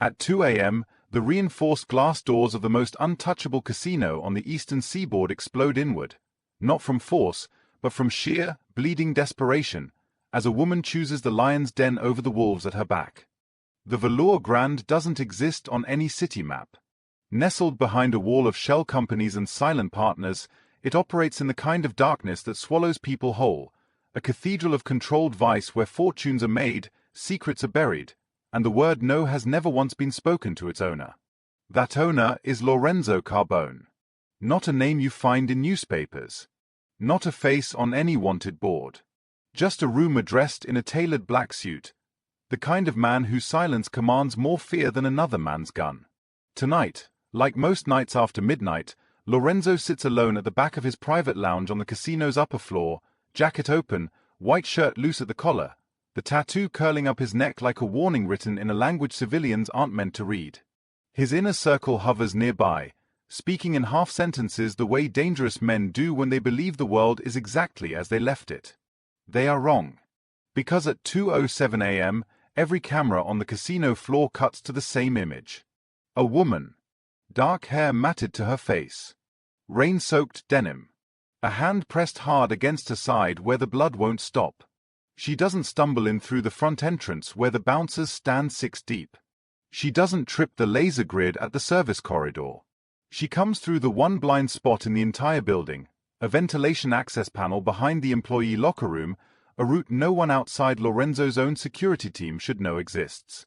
At 2 a.m., the reinforced glass doors of the most untouchable casino on the eastern seaboard explode inward, not from force, but from sheer, bleeding desperation, as a woman chooses the lion's den over the wolves at her back. The Velour Grand doesn't exist on any city map. Nestled behind a wall of shell companies and silent partners, it operates in the kind of darkness that swallows people whole, a cathedral of controlled vice where fortunes are made, secrets are buried, and the word no has never once been spoken to its owner. That owner is Lorenzo Carbone. Not a name you find in newspapers. Not a face on any wanted board. Just a room dressed in a tailored black suit. The kind of man whose silence commands more fear than another man's gun. Tonight, like most nights after midnight, Lorenzo sits alone at the back of his private lounge on the casino's upper floor, jacket open, white shirt loose at the collar, the tattoo curling up his neck like a warning written in a language civilians aren't meant to read. His inner circle hovers nearby, speaking in half sentences the way dangerous men do when they believe the world is exactly as they left it. They are wrong. Because at 2:07 a.m., every camera on the casino floor cuts to the same image. A woman. Dark hair matted to her face. Rain-soaked denim. A hand pressed hard against her side where the blood won't stop. She doesn't stumble in through the front entrance where the bouncers stand 6 deep. She doesn't trip the laser grid at the service corridor. She comes through the one blind spot in the entire building, a ventilation access panel behind the employee locker room, a route no one outside Lorenzo's own security team should know exists.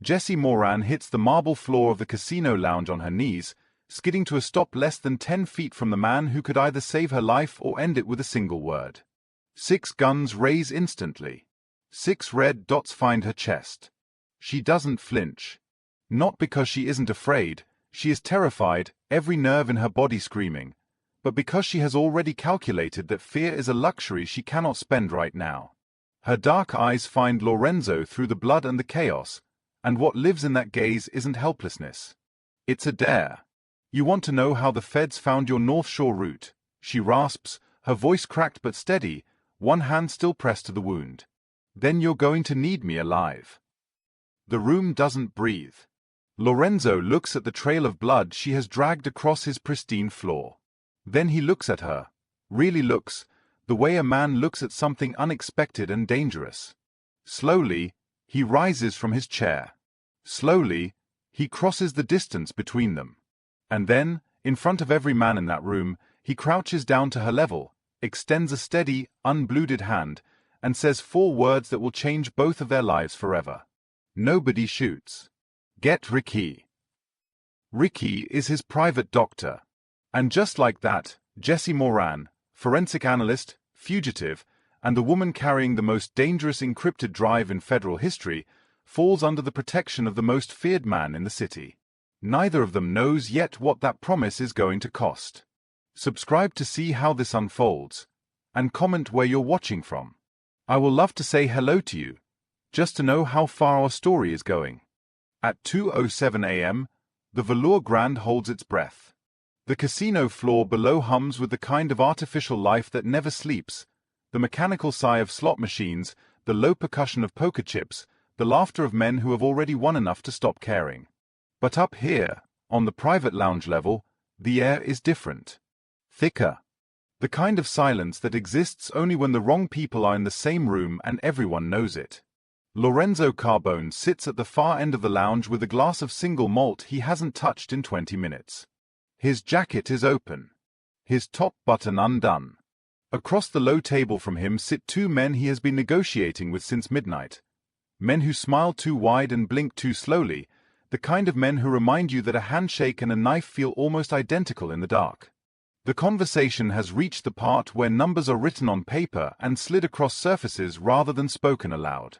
Jessie Moran hits the marble floor of the casino lounge on her knees, skidding to a stop less than 10 feet from the man who could either save her life or end it with a single word. 6 guns raise instantly. 6 red dots find her chest. She doesn't flinch. Not because she isn't afraid, she is terrified, every nerve in her body screaming, but because she has already calculated that fear is a luxury she cannot spend right now. Her dark eyes find Lorenzo through the blood and the chaos, and what lives in that gaze isn't helplessness. It's a dare. You want to know how the feds found your North Shore route, she rasps, her voice cracked but steady, one hand still pressed to the wound. Then you're going to need me alive. The room doesn't breathe. Lorenzo looks at the trail of blood she has dragged across his pristine floor. Then he looks at her, really looks, the way a man looks at something unexpected and dangerous. Slowly, he rises from his chair. Slowly, he crosses the distance between them. And then, in front of every man in that room, he crouches down to her level, extends a steady, unblued hand, and says 4 words that will change both of their lives forever. Nobody shoots. Get Ricky. Ricky is his private doctor. And just like that, Jessie Moran, forensic analyst, fugitive, and the woman carrying the most dangerous encrypted drive in federal history, falls under the protection of the most feared man in the city. Neither of them knows yet what that promise is going to cost. Subscribe to see how this unfolds, and comment where you're watching from. I will love to say hello to you, just to know how far our story is going. At 2:07 a.m., the Velour Grand holds its breath. The casino floor below hums with the kind of artificial life that never sleeps, the mechanical sigh of slot machines, the low percussion of poker chips, the laughter of men who have already won enough to stop caring. But up here, on the private lounge level, the air is different. Thicker. The kind of silence that exists only when the wrong people are in the same room and everyone knows it. Lorenzo Carbone sits at the far end of the lounge with a glass of single malt he hasn't touched in 20 minutes. His jacket is open. His top button undone. Across the low table from him sit 2 men he has been negotiating with since midnight. Men who smile too wide and blink too slowly, the kind of men who remind you that a handshake and a knife feel almost identical in the dark. The conversation has reached the part where numbers are written on paper and slid across surfaces rather than spoken aloud.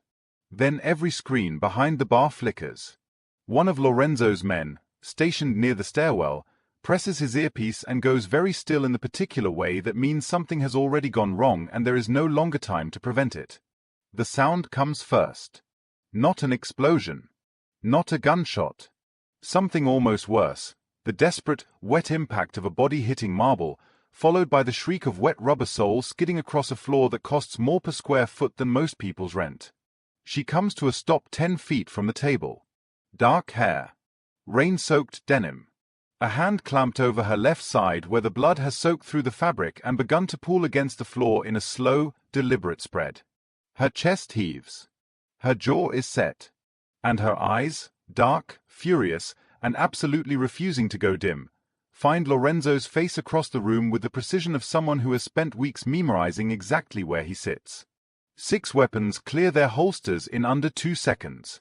Then every screen behind the bar flickers. One of Lorenzo's men, stationed near the stairwell, presses his earpiece and goes very still in the particular way that means something has already gone wrong and there is no longer time to prevent it. The sound comes first. Not an explosion. Not a gunshot. Something almost worse, the desperate, wet impact of a body hitting marble, followed by the shriek of wet rubber soles skidding across a floor that costs more per square foot than most people's rent. She comes to a stop 10 feet from the table. Dark hair. Rain-soaked denim. A hand clamped over her left side where the blood has soaked through the fabric and begun to pool against the floor in a slow, deliberate spread. Her chest heaves. Her jaw is set. And her eyes, dark, furious, and absolutely refusing to go dim, find Lorenzo's face across the room with the precision of someone who has spent weeks memorizing exactly where he sits. 6 weapons clear their holsters in under 2 seconds.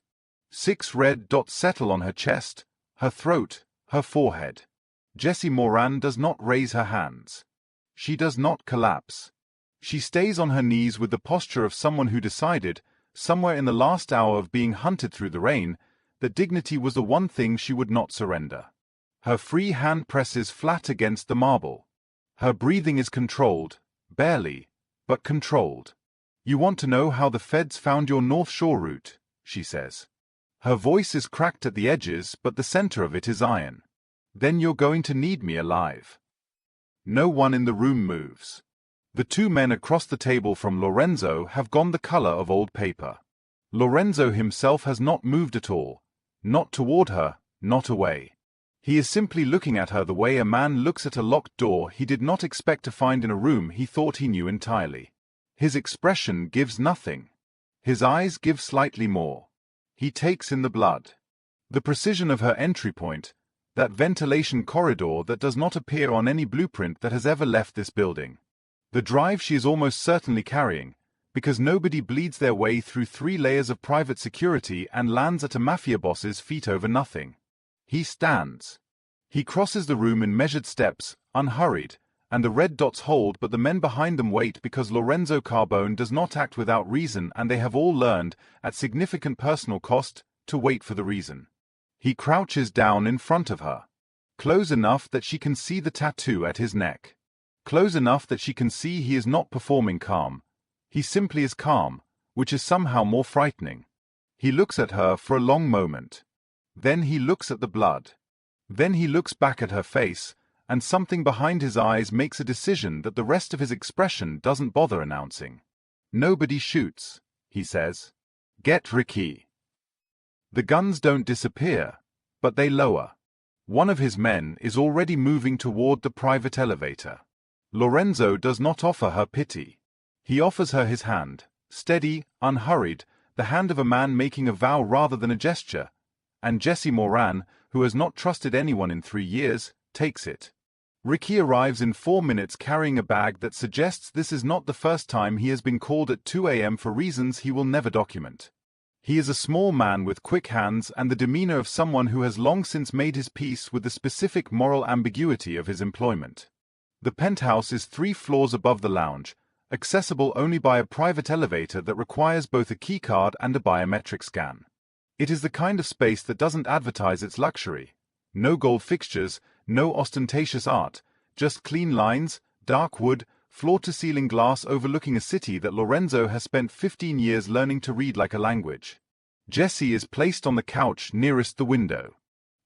6 red dots settle on her chest, her throat, her forehead. Jessie Moran does not raise her hands. She does not collapse. She stays on her knees with the posture of someone who decided, somewhere in the last hour of being hunted through the rain, that dignity was the one thing she would not surrender. Her free hand presses flat against the marble. Her breathing is controlled, barely, but controlled. "You want to know how the feds found your North Shore route," she says. Her voice is cracked at the edges, but the center of it is iron. "Then you're going to need me alive." No one in the room moves. The 2 men across the table from Lorenzo have gone the color of old paper. Lorenzo himself has not moved at all, not toward her, not away. He is simply looking at her the way a man looks at a locked door he did not expect to find in a room he thought he knew entirely. His expression gives nothing. His eyes give slightly more. He takes in the blood. The precision of her entry point, that ventilation corridor that does not appear on any blueprint that has ever left this building. The drive she is almost certainly carrying, because nobody bleeds their way through 3 layers of private security and lands at a Mafia boss's feet over nothing. He stands. He crosses the room in measured steps, unhurried, and the red dots hold, but the men behind them wait because Lorenzo Carbone does not act without reason, and they have all learned, at significant personal cost, to wait for the reason. He crouches down in front of her. Close enough that she can see the tattoo at his neck. Close enough that she can see he is not performing calm. He simply is calm, which is somehow more frightening. He looks at her for a long moment. Then he looks at the blood. Then he looks back at her face, and something behind his eyes makes a decision that the rest of his expression doesn't bother announcing. "Nobody shoots," he says. "Get Ricky." The guns don't disappear, but they lower. One of his men is already moving toward the private elevator. Lorenzo does not offer her pity. He offers her his hand, steady, unhurried, the hand of a man making a vow rather than a gesture, and Jessie Moran, who has not trusted anyone in 3 years, takes it. Ricky arrives in 4 minutes carrying a bag that suggests this is not the first time he has been called at 2 a.m. for reasons he will never document. He is a small man with quick hands and the demeanor of someone who has long since made his peace with the specific moral ambiguity of his employment. The penthouse is 3 floors above the lounge, accessible only by a private elevator that requires both a keycard and a biometric scan. It is the kind of space that doesn't advertise its luxury. No gold fixtures, no ostentatious art, just clean lines, dark wood, floor-to-ceiling glass overlooking a city that Lorenzo has spent 15 years learning to read like a language. Jessie is placed on the couch nearest the window.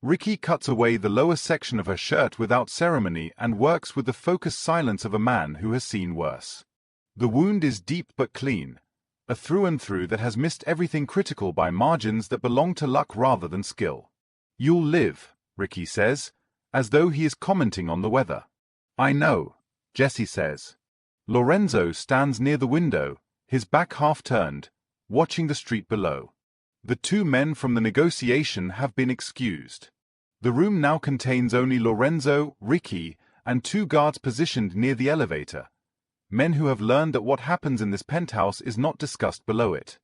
Ricky cuts away the lower section of her shirt without ceremony and works with the focused silence of a man who has seen worse. The wound is deep but clean, a through and through that has missed everything critical by margins that belong to luck rather than skill. "You'll live," Ricky says, as though he is commenting on the weather. "I know," Jessie says. Lorenzo stands near the window, his back half turned, watching the street below. The 2 men from the negotiation have been excused. The room now contains only Lorenzo, Ricky, and 2 guards positioned near the elevator, men who have learned that what happens in this penthouse is not discussed below it.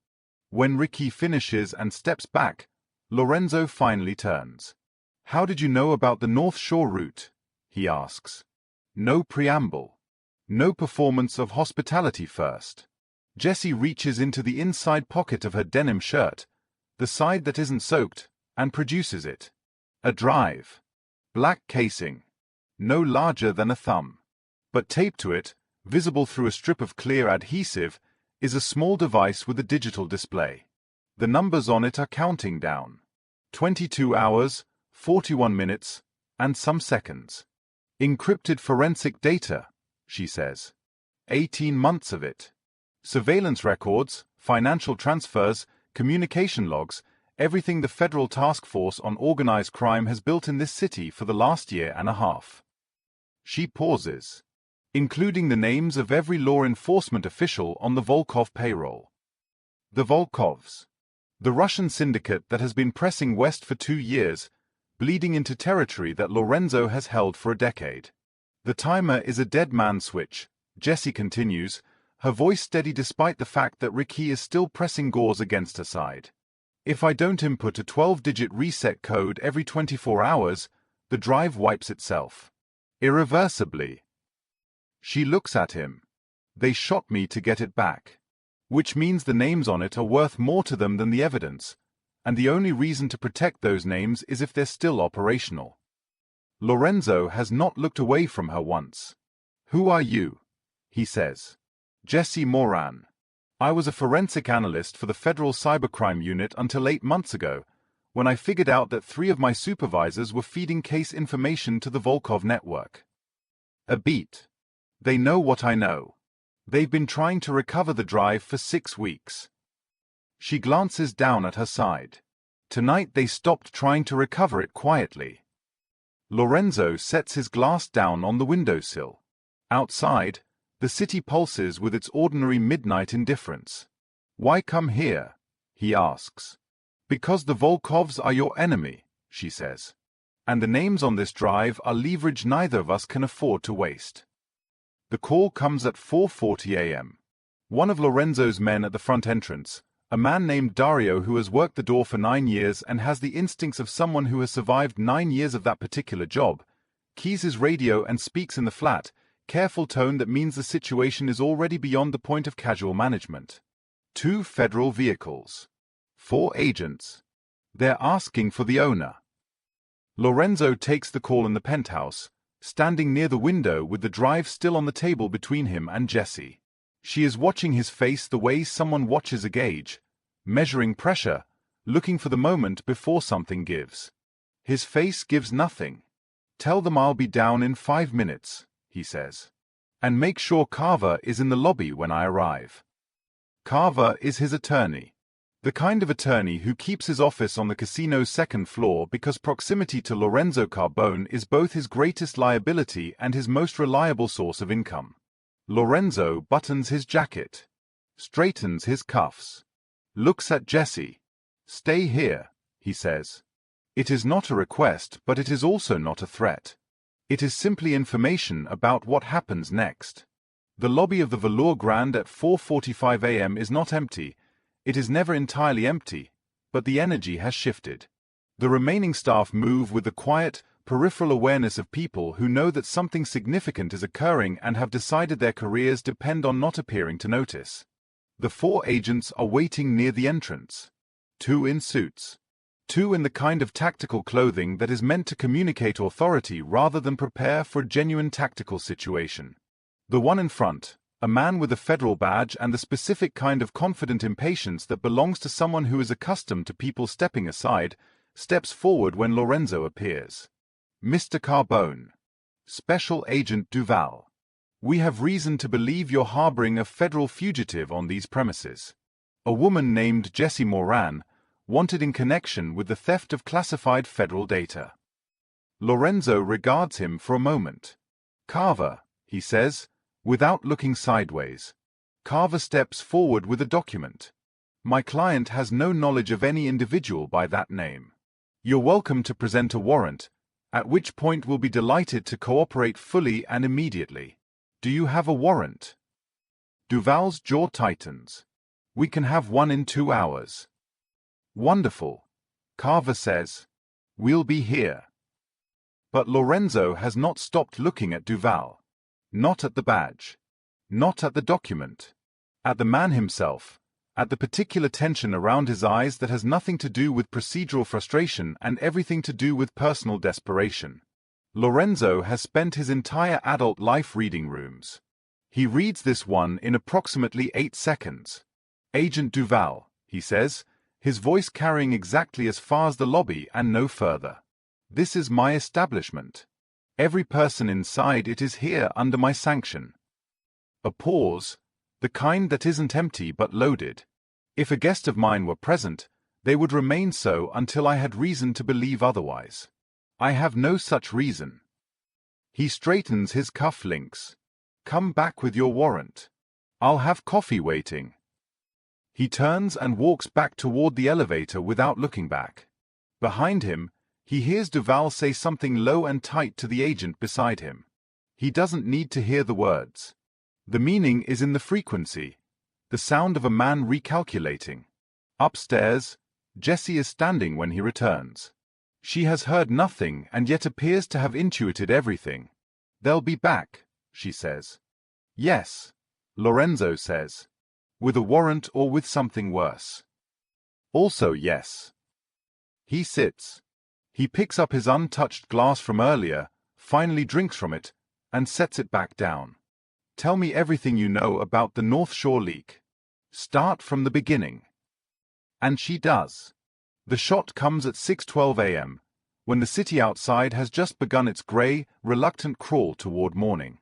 When Ricky finishes and steps back, Lorenzo finally turns. "How did you know about the North Shore route?" he asks. No preamble. No performance of hospitality first. Jessie reaches into the inside pocket of her denim shirt, the side that isn't soaked, and produces it. A drive. Black casing. No larger than a thumb. But taped to it, visible through a strip of clear adhesive, is a small device with a digital display. The numbers on it are counting down. 22 hours, 41 minutes, and some seconds. Encrypted forensic data, she says. 18 months of it. Surveillance records, financial transfers, communication logs, Everything the Federal Task Force on Organized Crime has built in this city for the last year and a half. She pauses. Including the names of every law enforcement official on the Volkov payroll. The Volkovs. The Russian syndicate that has been pressing west for 2 years, bleeding into territory that Lorenzo has held for a decade. The timer is a dead man switch, Jessie continues, her voice steady despite the fact that Ricky is still pressing gauze against her side. If I don't input a 12-digit reset code every 24 hours, the drive wipes itself. Irreversibly. She looks at him. They shot me to get it back. Which means the names on it are worth more to them than the evidence, and the only reason to protect those names is if they're still operational. Lorenzo has not looked away from her once. Who are you? He says. Jesse Moran. I was a forensic analyst for the Federal Cybercrime Unit until 8 months ago, when I figured out that 3 of my supervisors were feeding case information to the Volkov network. A beat. They know what I know. They've been trying to recover the drive for 6 weeks. She glances down at her side. Tonight they stopped trying to recover it quietly. Lorenzo sets his glass down on the windowsill. Outside, the city pulses with its ordinary midnight indifference. Why come here? He asks. Because the Volkovs are your enemy, she says. And the names on this drive are leverage neither of us can afford to waste. The call comes at 4:40 a.m. One of Lorenzo's men at the front entrance, a man named Dario who has worked the door for 9 years and has the instincts of someone who has survived 9 years of that particular job, keys his radio and speaks in the flat, careful tone that means the situation is already beyond the point of casual management. 2 federal vehicles. 4 agents. They're asking for the owner. Lorenzo takes the call in the penthouse, standing near the window with the drive still on the table between him and Jessie. She is watching his face the way someone watches a gauge, measuring pressure, looking for the moment before something gives. His face gives nothing. Tell them I'll be down in 5 minutes, he says. And make sure Carver is in the lobby when I arrive. Carver is his attorney. The kind of attorney who keeps his office on the casino's 2nd floor because proximity to Lorenzo Carbone is both his greatest liability and his most reliable source of income. Lorenzo buttons his jacket, straightens his cuffs, looks at Jessie. Stay here, he says. It is not a request, but it is also not a threat. It is simply information about what happens next. The lobby of the Velour Grand at 4:45 a.m. is not empty. It is never entirely empty, but the energy has shifted. The remaining staff move with the quiet, peripheral awareness of people who know that something significant is occurring and have decided their careers depend on not appearing to notice. The 4 agents are waiting near the entrance. 2 in suits. 2 in the kind of tactical clothing that is meant to communicate authority rather than prepare for a genuine tactical situation. The one in front, a man with a federal badge and the specific kind of confident impatience that belongs to someone who is accustomed to people stepping aside, steps forward when Lorenzo appears. Mr. Carbone. Special Agent Duval. We have reason to believe you're harboring a federal fugitive on these premises. A woman named Jessie Moran, wanted in connection with the theft of classified federal data. Lorenzo regards him for a moment. Carver, he says, without looking sideways. Carver steps forward with a document. My client has no knowledge of any individual by that name. You're welcome to present a warrant, at which point we'll be delighted to cooperate fully and immediately. Do you have a warrant? Duval's jaw tightens. We can have one in 2 hours. Wonderful, Carver says. We'll be here. But Lorenzo has not stopped looking at Duval. Not at the badge. Not at the document. At the man himself. At the particular tension around his eyes that has nothing to do with procedural frustration and everything to do with personal desperation. Lorenzo has spent his entire adult life reading rooms. He reads this one in approximately 8 seconds. Agent Duval, he says, his voice carrying exactly as far as the lobby and no further. This is my establishment. Every person inside it is here under my sanction. A pause, the kind that isn't empty but loaded. If a guest of mine were present, They would remain so until I had reason to believe otherwise. I have no such reason. He straightens his cuff links. Come back with your warrant. I'll have coffee waiting. He turns and walks back toward the elevator without looking back. Behind him, he hears Duval say something low and tight to the agent beside him. He doesn't need to hear the words. The meaning is in the frequency, the sound of a man recalculating. Upstairs, Jessie is standing when he returns. She has heard nothing and yet appears to have intuited everything. They'll be back, she says. Yes, Lorenzo says. With a warrant or with something worse. Also yes. He sits. He picks up his untouched glass from earlier, finally drinks from it, and sets it back down. Tell me everything you know about the North Shore leak. Start from the beginning. And she does. The shot comes at 6:12 a.m., when the city outside has just begun its grey, reluctant crawl toward morning.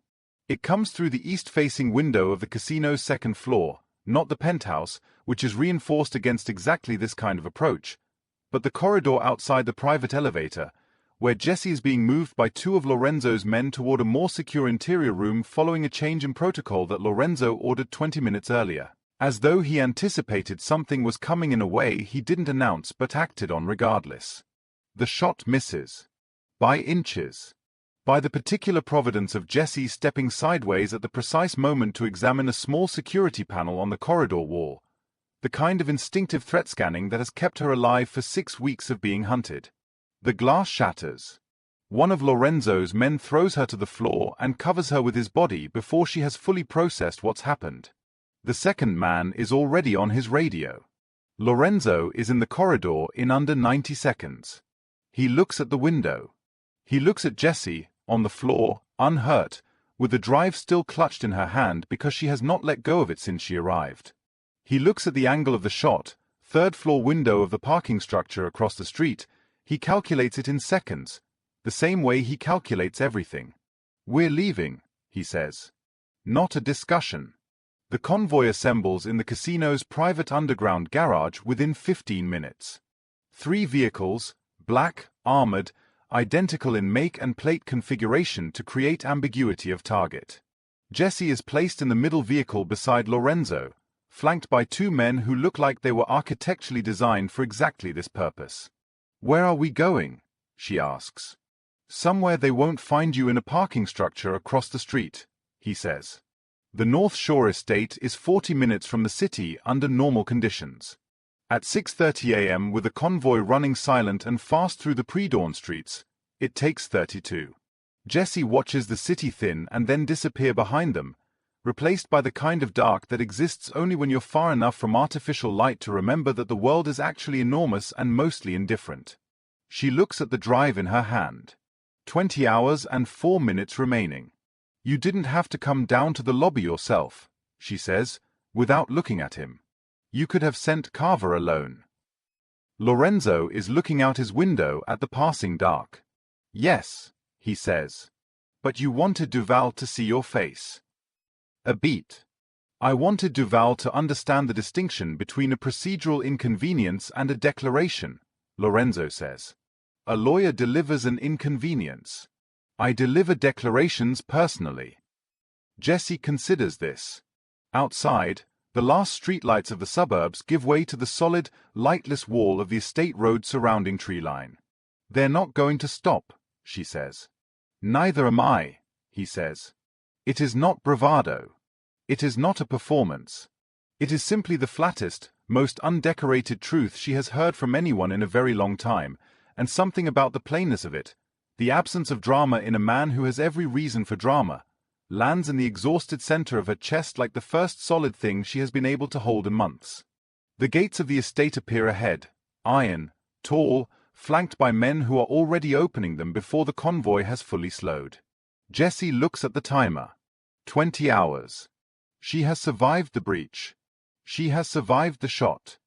It comes through the east-facing window of the casino's second floor, not the penthouse, which is reinforced against exactly this kind of approach, but the corridor outside the private elevator, where Jessie is being moved by two of Lorenzo's men toward a more secure interior room following a change in protocol that Lorenzo ordered 20 minutes earlier, as though he anticipated something was coming in a way he didn't announce but acted on regardless. The shot misses. By inches. By the particular providence of Jessie stepping sideways at the precise moment to examine a small security panel on the corridor wall, the kind of instinctive threat scanning that has kept her alive for 6 weeks of being hunted. The glass shatters. One of Lorenzo's men throws her to the floor and covers her with his body before she has fully processed what's happened. The second man is already on his radio. Lorenzo is in the corridor in under 90 seconds. He looks at the window. He looks at Jessie, on the floor, unhurt, with the drive still clutched in her hand because she has not let go of it since she arrived. He looks at the angle of the shot, third-floor window of the parking structure across the street. He calculates it in seconds, the same way he calculates everything. We're leaving, he says. Not a discussion. The convoy assembles in the casino's private underground garage within 15 minutes. 3 vehicles, black, armored, identical in make and plate configuration to create ambiguity of target. Jessie is placed in the middle vehicle beside Lorenzo, flanked by 2 men who look like they were architecturally designed for exactly this purpose. Where are we going? She asks. Somewhere they won't find you in a parking structure across the street, he says. The North Shore estate is 40 minutes from the city under normal conditions. At 6:30 a.m. with the convoy running silent and fast through the pre-dawn streets, it takes 32. Jessie watches the city thin and then disappear behind them, replaced by the kind of dark that exists only when you're far enough from artificial light to remember that the world is actually enormous and mostly indifferent. She looks at the drive in her hand. 20 hours and 4 minutes remaining. You didn't have to come down to the lobby yourself, she says, without looking at him. You could have sent Carver alone. Lorenzo is looking out his window at the passing dark. Yes, he says. But you wanted Duval to see your face. A beat. I wanted Duval to understand the distinction between a procedural inconvenience and a declaration, Lorenzo says. A lawyer delivers an inconvenience. I deliver declarations personally. Jessie considers this. Outside, the last streetlights of the suburbs give way to the solid, lightless wall of the estate road surrounding Treeline. They're not going to stop, she says. Neither am I, he says. It is not bravado. It is not a performance. It is simply the flattest, most undecorated truth she has heard from anyone in a very long time, and something about the plainness of it, the absence of drama in a man who has every reason for drama, lands in the exhausted center of her chest like the first solid thing she has been able to hold in months. The gates of the estate appear ahead, iron, tall, flanked by men who are already opening them before the convoy has fully slowed. Jessie looks at the timer. 20 hours. She has survived the breach. She has survived the shot.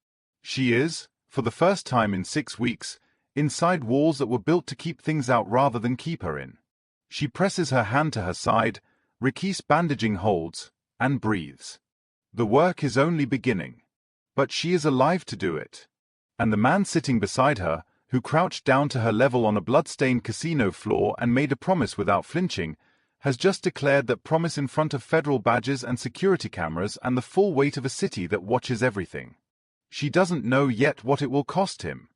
She is, for the first time in 6 weeks, inside walls that were built to keep things out rather than keep her in. She presses her hand to her side, Ricky's bandaging holds, and breathes. The work is only beginning. But she is alive to do it. And the man sitting beside her, who crouched down to her level on a blood-stained casino floor and made a promise without flinching, has just declared that promise in front of federal badges and security cameras and the full weight of a city that watches everything. She doesn't know yet what it will cost him.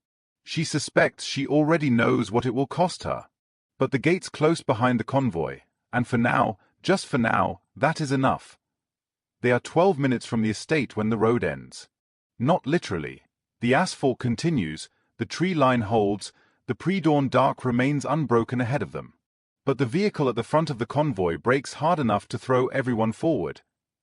She suspects she already knows what it will cost her. But the gate's close behind the convoy, and for now, just for now, that is enough. They are 12 minutes from the estate when the road ends. Not literally. The asphalt continues, the tree line holds, the pre-dawn dark remains unbroken ahead of them. But the vehicle at the front of the convoy brakes hard enough to throw everyone forward,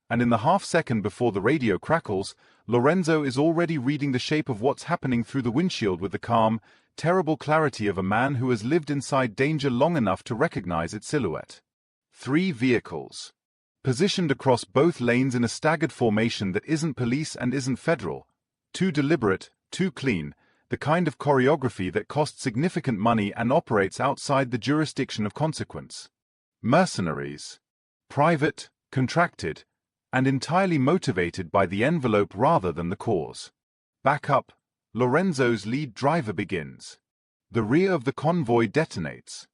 and in the half-second before the radio crackles, Lorenzo is already reading the shape of what's happening through the windshield with the calm, terrible clarity of a man who has lived inside danger long enough to recognize its silhouette. 3 vehicles. Positioned across both lanes in a staggered formation that isn't police and isn't federal. Too deliberate, too clean, the kind of choreography that costs significant money and operates outside the jurisdiction of consequence. Mercenaries. Private, contracted, and entirely motivated by the envelope rather than the cause. Back up, Lorenzo's lead driver begins. The rear of the convoy detonates.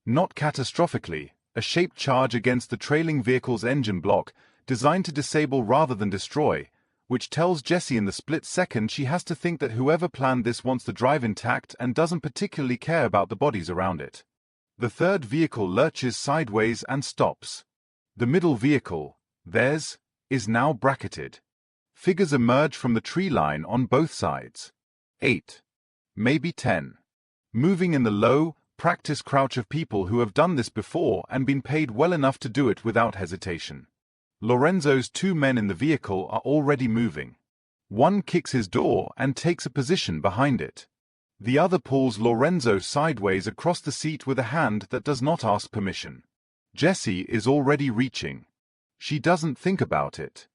Not catastrophically, a shaped charge against the trailing vehicle's engine block, designed to disable rather than destroy, which tells Jessie in the split second she has to think that whoever planned this wants the drive intact and doesn't particularly care about the bodies around it. The third vehicle lurches sideways and stops. The middle vehicle, theirs, is now bracketed. Figures emerge from the tree line on both sides. 8. Maybe 10. Moving in the low, practiced crouch of people who have done this before and been paid well enough to do it without hesitation. Lorenzo's 2 men in the vehicle are already moving. One kicks his door and takes a position behind it. The other pulls Lorenzo sideways across the seat with a hand that does not ask permission. Jessie is already reaching. She doesn't think about it.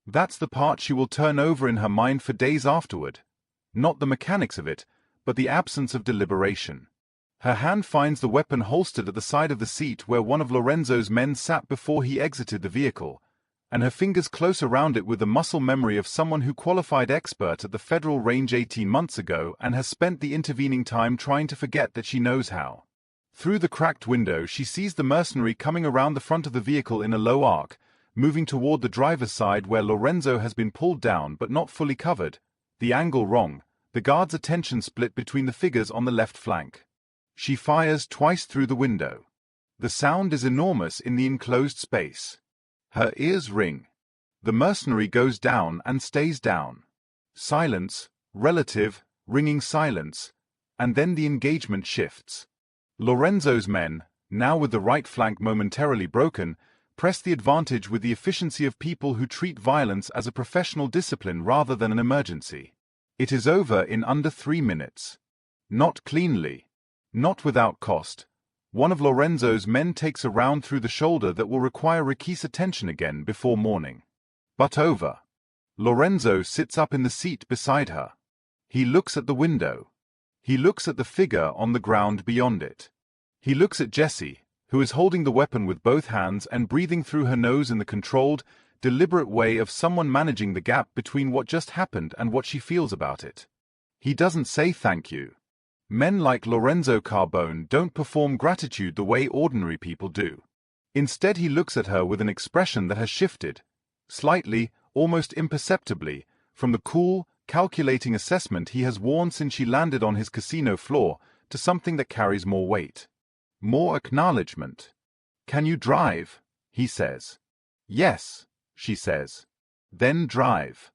That's the part she will turn over in her mind for days afterward. Not the mechanics of it, but the absence of deliberation. Her hand finds the weapon holstered at the side of the seat where one of Lorenzo's men sat before he exited the vehicle, and her fingers close around it with the muscle memory of someone who qualified expert at the federal range 18 months ago and has spent the intervening time trying to forget that she knows how. Through the cracked window she sees the mercenary coming around the front of the vehicle in a low arc, moving toward the driver's side where Lorenzo has been pulled down but not fully covered, the angle wrong, the guard's attention split between the figures on the left flank. She fires twice through the window. The sound is enormous in the enclosed space. Her ears ring. The mercenary goes down and stays down. Silence, relative, ringing silence, and then the engagement shifts. Lorenzo's men, now with the right flank momentarily broken, press the advantage with the efficiency of people who treat violence as a professional discipline rather than an emergency. It is over in under 3 minutes. Not cleanly. Not without cost. One of Lorenzo's men takes a round through the shoulder that will require Riki's attention again before morning. But over. Lorenzo sits up in the seat beside her. He looks at the window. He looks at the figure on the ground beyond it. He looks at Jessie, who is holding the weapon with both hands and breathing through her nose in the controlled, deliberate way of someone managing the gap between what just happened and what she feels about it. He doesn't say thank you. Men like Lorenzo Carbone don't perform gratitude the way ordinary people do. Instead he looks at her with an expression that has shifted, slightly, almost imperceptibly, from the cool, calculating assessment he has worn since she landed on his casino floor to something that carries more weight. More acknowledgement. "Can you drive?" he says. "Yes," she says. "Then drive."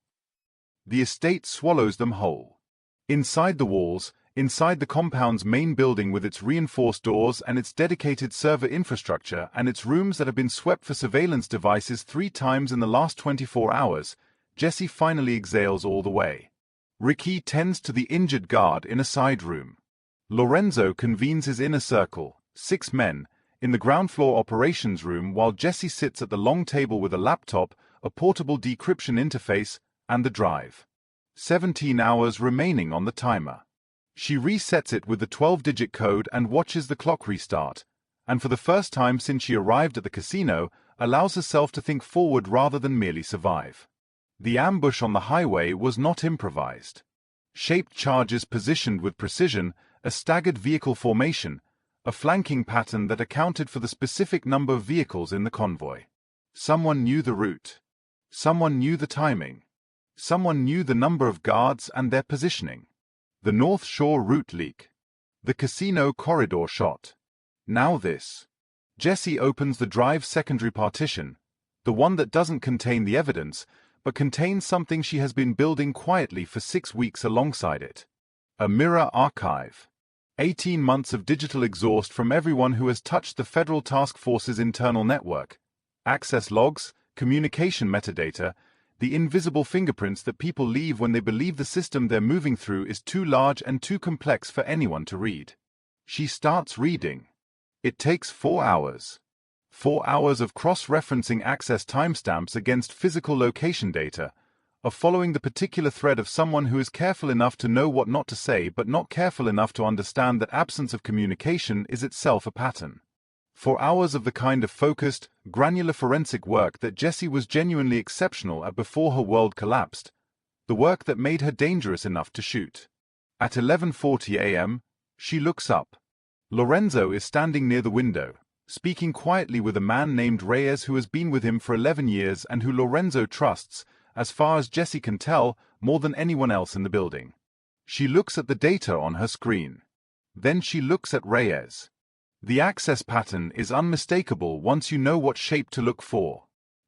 The estate swallows them whole. Inside the walls, inside the compound's main building with its reinforced doors and its dedicated server infrastructure and its rooms that have been swept for surveillance devices 3 times in the last 24 hours, Jessie finally exhales all the way. Riki tends to the injured guard in a side room. Lorenzo convenes his inner circle, 6 men, in the ground floor operations room while Jessie sits at the long table with a laptop, a portable decryption interface, and the drive. 17 hours remaining on the timer. She resets it with the 12-digit code and watches the clock restart, and for the first time since she arrived at the casino, allows herself to think forward rather than merely survive. The ambush on the highway was not improvised. shaped charges positioned with precision, a staggered vehicle formation, a flanking pattern that accounted for the specific number of vehicles in the convoy. Someone knew the route. Someone knew the timing. Someone knew the number of guards and their positioning. The North Shore route leak. The casino corridor shot. Now this. Jessie opens the drive's secondary partition, the one that doesn't contain the evidence, but contains something she has been building quietly for 6 weeks alongside it. A mirror archive. 18 months of digital exhaust from everyone who has touched the Federal Task Force's internal network. Access logs, communication metadata, the invisible fingerprints that people leave when they believe the system they're moving through is too large and too complex for anyone to read. She starts reading. It takes 4 hours. 4 hours of cross-referencing access timestamps against physical location data, of following the particular thread of someone who is careful enough to know what not to say but not careful enough to understand that absence of communication is itself a pattern. 4 hours of the kind of focused, granular forensic work that Jessie was genuinely exceptional at before her world collapsed, the work that made her dangerous enough to shoot. At 11:40 a.m., she looks up. Lorenzo is standing near the window, speaking quietly with a man named Reyes who has been with him for 11 years and who Lorenzo trusts, as far as Jessie can tell, more than anyone else in the building. She looks at the data on her screen. Then she looks at Reyes. The access pattern is unmistakable once you know what shape to look for.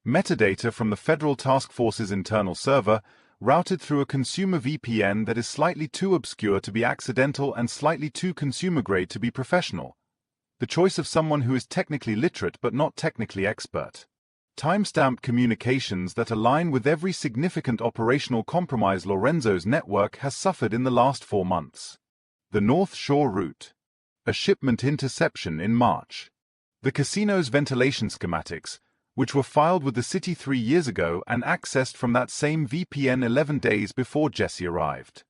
Metadata from the Federal Task Force's internal server, routed through a consumer VPN that is slightly too obscure to be accidental and slightly too consumer-grade to be professional. The choice of someone who is technically literate but not technically expert. Timestamped communications that align with every significant operational compromise Lorenzo's network has suffered in the last 4 months. The North Shore route. A shipment interception in March. The casino's ventilation schematics, which were filed with the city 3 years ago and accessed from that same VPN 11 days before Jessie arrived.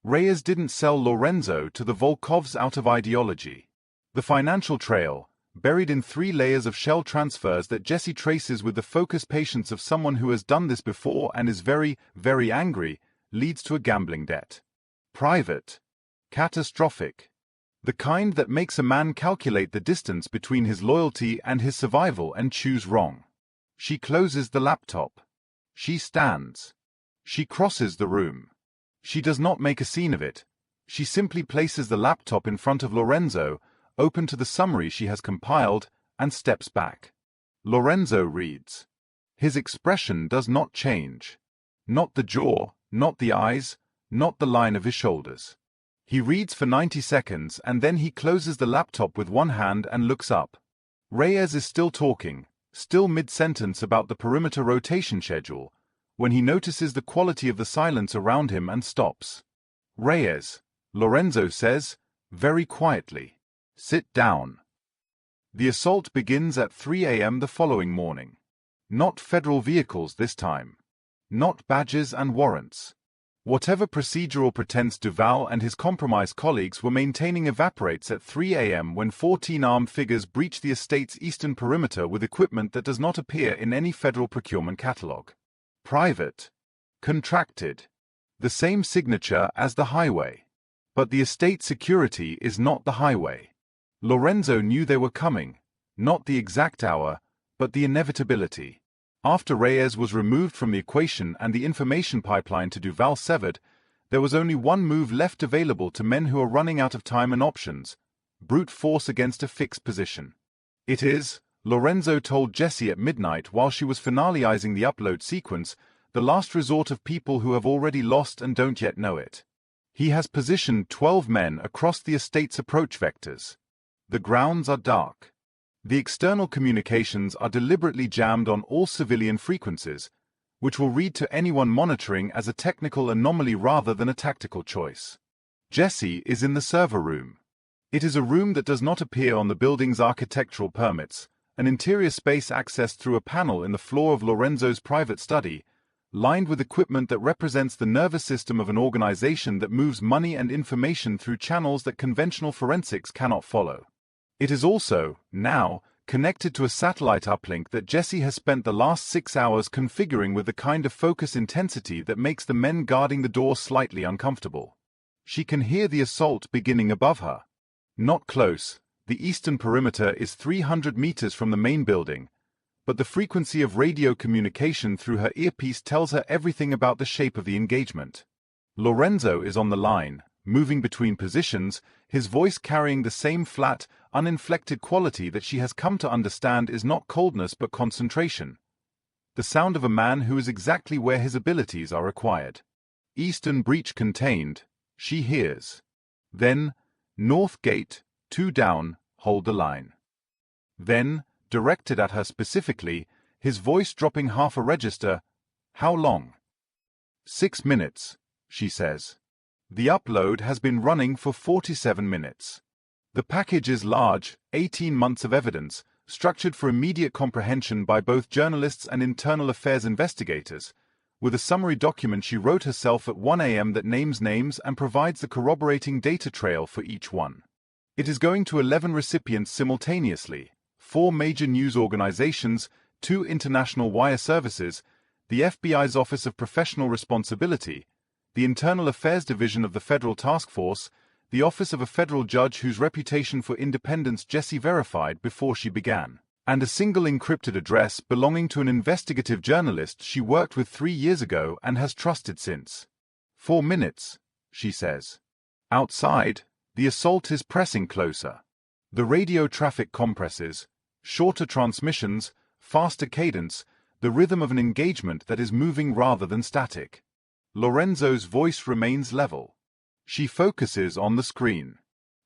Reyes didn't sell Lorenzo to the Volkovs out of ideology. The financial trail, buried in 3 layers of shell transfers that Jessie traces with the focused patience of someone who has done this before and is very, very angry, leads to a gambling debt. Private. Catastrophic. The kind that makes a man calculate the distance between his loyalty and his survival and choose wrong. She closes the laptop. She stands. She crosses the room. She does not make a scene of it. She simply places the laptop in front of Lorenzo, open to the summary she has compiled, and steps back. Lorenzo reads. His expression does not change. Not the jaw, not the eyes, not the line of his shoulders. He reads for 90 seconds and then he closes the laptop with one hand and looks up. Reyes is still talking, still mid-sentence about the perimeter rotation schedule, when he notices the quality of the silence around him and stops. Reyes, Lorenzo says, very quietly. Sit down. The assault begins at 3 a.m. the following morning. Not federal vehicles this time. Not badges and warrants. Whatever procedural pretense Duval and his compromised colleagues were maintaining evaporates at 3 a.m. when 14 armed figures breach the estate's eastern perimeter with equipment that does not appear in any federal procurement catalog. Private. Contracted. The same signature as the highway. But the estate security is not the highway. Lorenzo knew they were coming, not the exact hour, but the inevitability. After Reyes was removed from the equation and the information pipeline to Duval severed, there was only one move left available to men who are running out of time and options: brute force against a fixed position. It is, Lorenzo told Jessie at midnight while she was finalizing the upload sequence, the last resort of people who have already lost and don't yet know it. He has positioned 12 men across the estate's approach vectors. The grounds are dark. The external communications are deliberately jammed on all civilian frequencies, which will read to anyone monitoring as a technical anomaly rather than a tactical choice. Jessie is in the server room. It is a room that does not appear on the building's architectural permits, an interior space accessed through a panel in the floor of Lorenzo's private study, lined with equipment that represents the nervous system of an organization that moves money and information through channels that conventional forensics cannot follow. It is also, now, connected to a satellite uplink that Jessie has spent the last 6 hours configuring with the kind of focus intensity that makes the men guarding the door slightly uncomfortable. She can hear the assault beginning above her. Not close, the eastern perimeter is 300 meters from the main building, but the frequency of radio communication through her earpiece tells her everything about the shape of the engagement. Lorenzo is on the line, moving between positions, his voice carrying the same flat, uninflected quality that she has come to understand is not coldness but concentration. The sound of a man who is exactly where his abilities are required. Eastern breach contained, she hears. Then, North Gate, 2 down, hold the line. Then, directed at her specifically, his voice dropping half a register, how long? 6 minutes, she says. The upload has been running for 47 minutes. The package is large, 18 months of evidence, structured for immediate comprehension by both journalists and internal affairs investigators, with a summary document she wrote herself at 1 a.m. that names names and provides the corroborating data trail for each one. It is going to 11 recipients simultaneously, 4 major news organizations, 2 international wire services, the FBI's Office of Professional Responsibility, the Internal Affairs Division of the Federal Task Force, the office of a federal judge whose reputation for independence Jessie verified before she began, and a single encrypted address belonging to an investigative journalist she worked with 3 years ago and has trusted since. 4 minutes, she says. Outside, the assault is pressing closer. The radio traffic compresses, shorter transmissions, faster cadence, the rhythm of an engagement that is moving rather than static. Lorenzo's voice remains level. She focuses on the screen.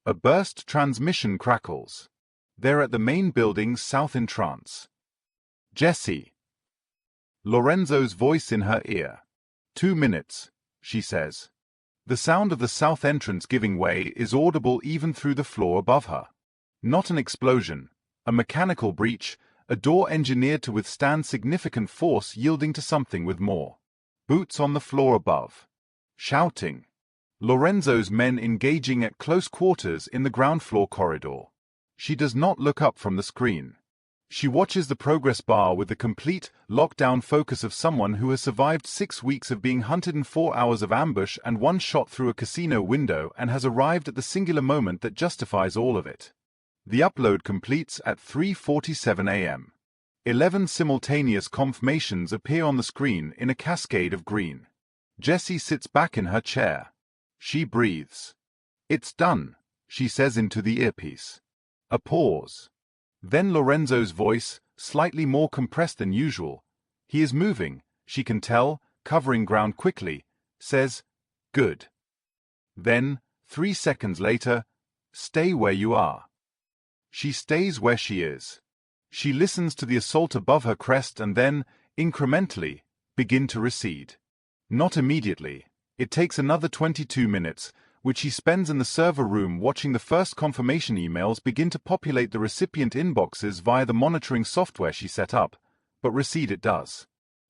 A burst transmission crackles. They're at the main building's south entrance. Jessie. Lorenzo's voice in her ear. 2 minutes, she says. The sound of the south entrance giving way is audible even through the floor above her. Not an explosion, a mechanical breach, a door engineered to withstand significant force yielding to something with more. Boots on the floor above. Shouting. Lorenzo's men engaging at close quarters in the ground floor corridor. She does not look up from the screen. She watches the progress bar with the complete, lockdown focus of someone who has survived 6 weeks of being hunted in 4 hours of ambush and 1 shot through a casino window and has arrived at the singular moment that justifies all of it. The upload completes at 3:47 a.m. 11 simultaneous confirmations appear on the screen in a cascade of green. Jessie sits back in her chair. She breathes. It's done, she says into the earpiece. A pause. Then Lorenzo's voice, slightly more compressed than usual, he is moving, she can tell, covering ground quickly, says, good. Then, 3 seconds later, stay where you are. She stays where she is. She listens to the assault above her crest and then, incrementally, begin to recede. Not immediately. It takes another 22 minutes, which she spends in the server room watching the first confirmation emails begin to populate the recipient inboxes via the monitoring software she set up, but recede it does.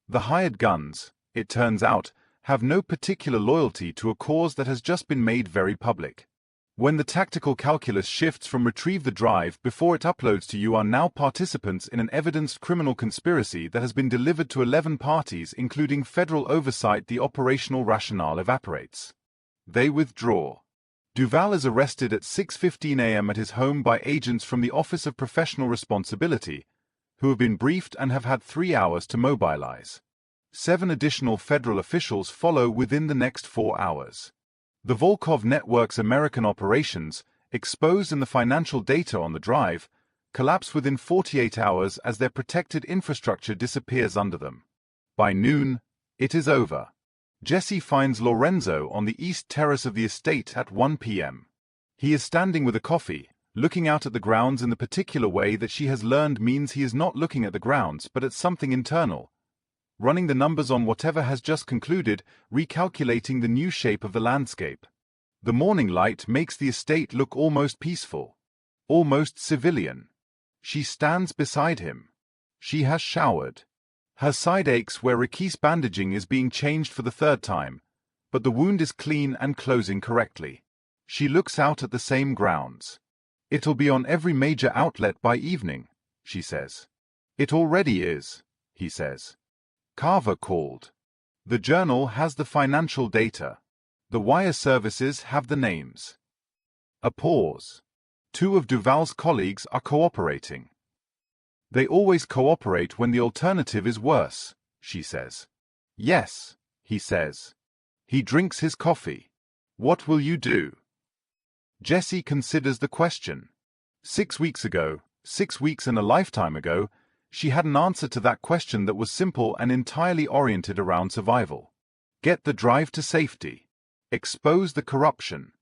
The hired guns, it turns out, have no particular loyalty to a cause that has just been made very public. When the tactical calculus shifts from retrieve the drive before it uploads to you are now participants in an evidenced criminal conspiracy that has been delivered to 11 parties including federal oversight, the operational rationale evaporates. They withdraw. Duval is arrested at 6:15 a.m. at his home by agents from the Office of Professional Responsibility, who have been briefed and have had 3 hours to mobilize. 7 additional federal officials follow within the next 4 hours. The Volkov network's American operations, exposed in the financial data on the drive, collapse within 48 hours as their protected infrastructure disappears under them. By noon, it is over. Jessie finds Lorenzo on the east terrace of the estate at 1 p.m. He is standing with a coffee, looking out at the grounds in the particular way that she has learned means he is not looking at the grounds but at something internal, running the numbers on whatever has just concluded, recalculating the new shape of the landscape. The morning light makes the estate look almost peaceful, almost civilian. She stands beside him. She has showered. Her side aches where Ricky's bandaging is being changed for the 3rd time, but the wound is clean and closing correctly. She looks out at the same grounds. It'll be on every major outlet by evening, she says. It already is, he says. Carver called. The Journal has the financial data. The wire services have the names. A pause. 2 of Duval's colleagues are cooperating. They always cooperate when the alternative is worse, she says. Yes, he says. He drinks his coffee. What will you do? Jesse considers the question. 6 weeks ago, 6 weeks and a lifetime ago, she had an answer to that question that was simple and entirely oriented around survival. Get the drive to safety. Expose the corruption.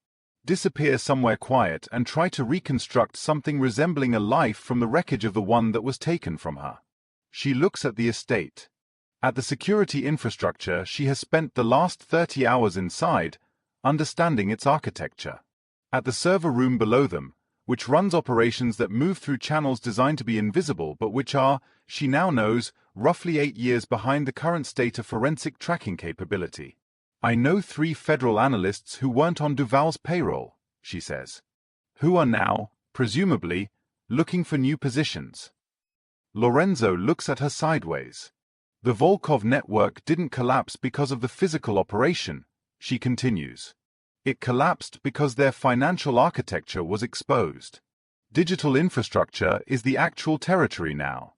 Disappear somewhere quiet and try to reconstruct something resembling a life from the wreckage of the one that was taken from her. She looks at the estate. At the security infrastructure she has spent the last 30 hours inside, understanding its architecture. At the server room below them, which runs operations that move through channels designed to be invisible but which are, she now knows, roughly 8 years behind the current state of forensic tracking capability. I know 3 federal analysts who weren't on Duval's payroll, she says, who are now, presumably, looking for new positions. Lorenzo looks at her sideways. The Volkov network didn't collapse because of the physical operation, she continues. It collapsed because their financial architecture was exposed. Digital infrastructure is the actual territory now.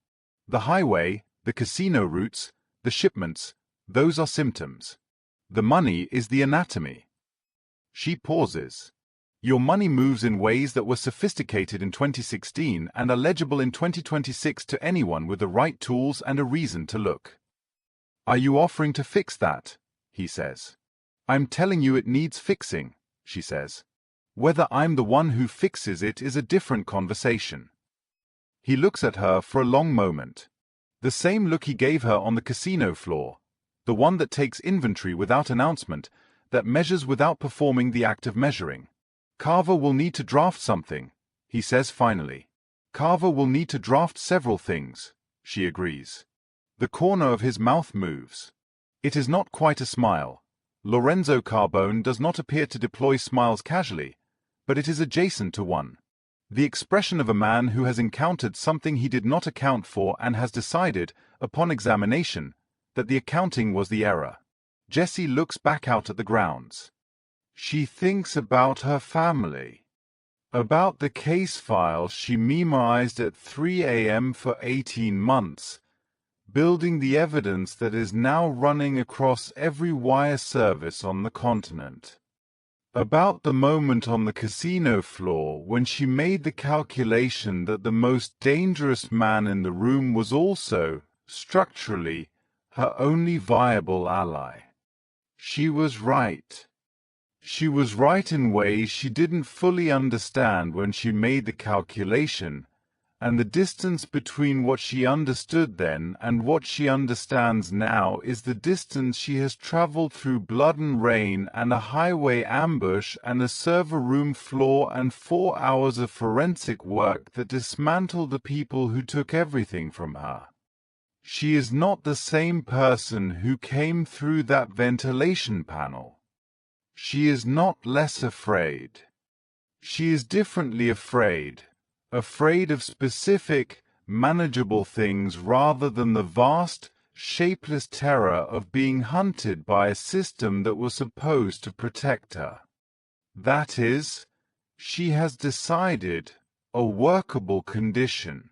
The highway, the casino routes, the shipments, those are symptoms. The money is the anatomy. She pauses. Your money moves in ways that were sophisticated in 2016 and are legible in 2026 to anyone with the right tools and a reason to look. Are you offering to fix that? He says. I'm telling you it needs fixing, she says. Whether I'm the one who fixes it is a different conversation. He looks at her for a long moment. The same look he gave her on the casino floor. The one that takes inventory without announcement, that measures without performing the act of measuring. Carver will need to draft something, he says finally. Carver will need to draft several things, she agrees. The corner of his mouth moves. It is not quite a smile. Lorenzo Carbone does not appear to deploy smiles casually, but it is adjacent to one. The expression of a man who has encountered something he did not account for and has decided, upon examination, that the accounting was the error. Jessie looks back out at the grounds. She thinks about her family. About the case file she memorized at 3 a.m. for 18 months, building the evidence that is now running across every wire service on the continent. About the moment on the casino floor when she made the calculation that the most dangerous man in the room was also, structurally, her only viable ally. She was right. She was right in ways she didn't fully understand when she made the calculation, and the distance between what she understood then and what she understands now is the distance she has traveled through blood and rain and a highway ambush and a server room floor and 4 hours of forensic work that dismantled the people who took everything from her. She is not the same person who came through that ventilation panel. She is not less afraid. She is differently afraid. Afraid of specific, manageable things rather than the vast, shapeless terror of being hunted by a system that was supposed to protect her. That is, she has decided, a workable condition.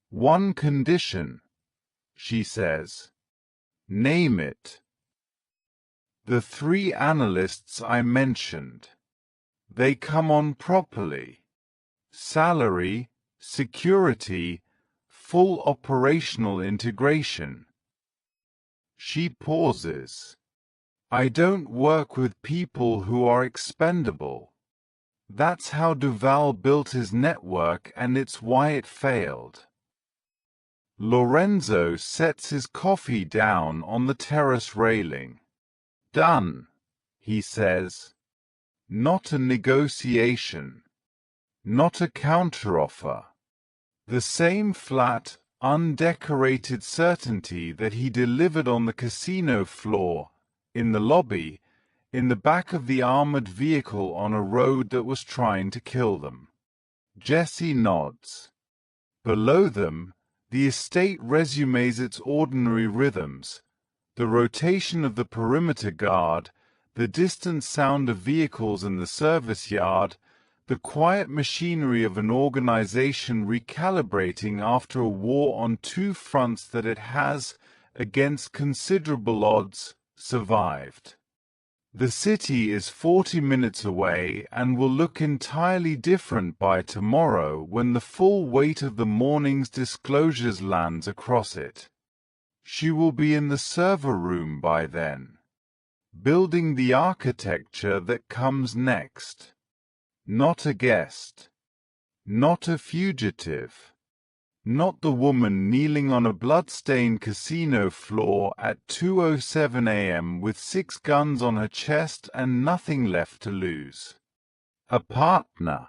One condition, she says. Name it. The 3 analysts I mentioned. They come on properly. Salary, security, full operational integration. She pauses. I don't work with people who are expendable. That's how Duval built his network and it's why it failed. Lorenzo sets his coffee down on the terrace railing. Done, he says. Not a negotiation. Not a counteroffer. The same flat, undecorated certainty that he delivered on the casino floor, in the lobby, in the back of the armored vehicle on a road that was trying to kill them. Jessie nods. Below them, the estate resumes its ordinary rhythms, the rotation of the perimeter guard, The distant sound of vehicles in the service yard, the quiet machinery of an organization recalibrating after a war on two fronts that it has, against considerable odds, survived. The city is 40 minutes away and will look entirely different by tomorrow when the full weight of the morning's disclosures lands across it. She will be in the server room by then, building the architecture that comes next. Not a guest, not a fugitive, not the woman kneeling on a blood-stained casino floor at 2:07 a.m. with 6 guns on her chest and nothing left to lose. A partner,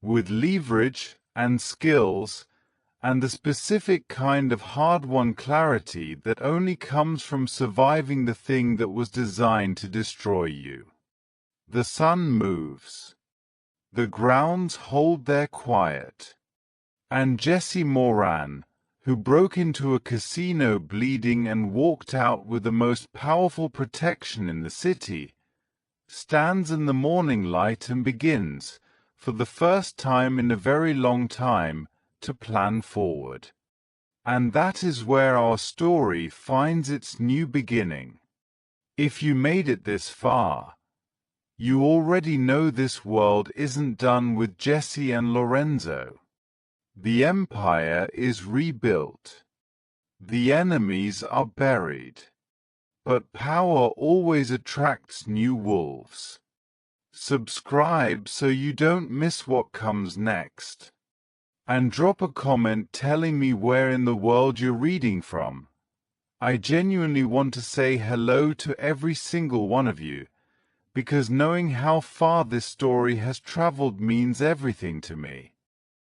with leverage and skills, and the specific kind of hard-won clarity that only comes from surviving the thing that was designed to destroy you. The sun moves. The grounds hold their quiet. And Jesse Moran, who broke into a casino bleeding and walked out with the most powerful protection in the city, stands in the morning light and begins, for the first time in a very long time, to plan forward. And that is where our story finds its new beginning. If you made it this far, you already know this world isn't done with Jesse and Lorenzo. The empire is rebuilt. The enemies are buried. But power always attracts new wolves. Subscribe so you don't miss what comes next. And drop a comment telling me where in the world you're reading from. I genuinely want to say hello to every single one of you, because knowing how far this story has traveled means everything to me.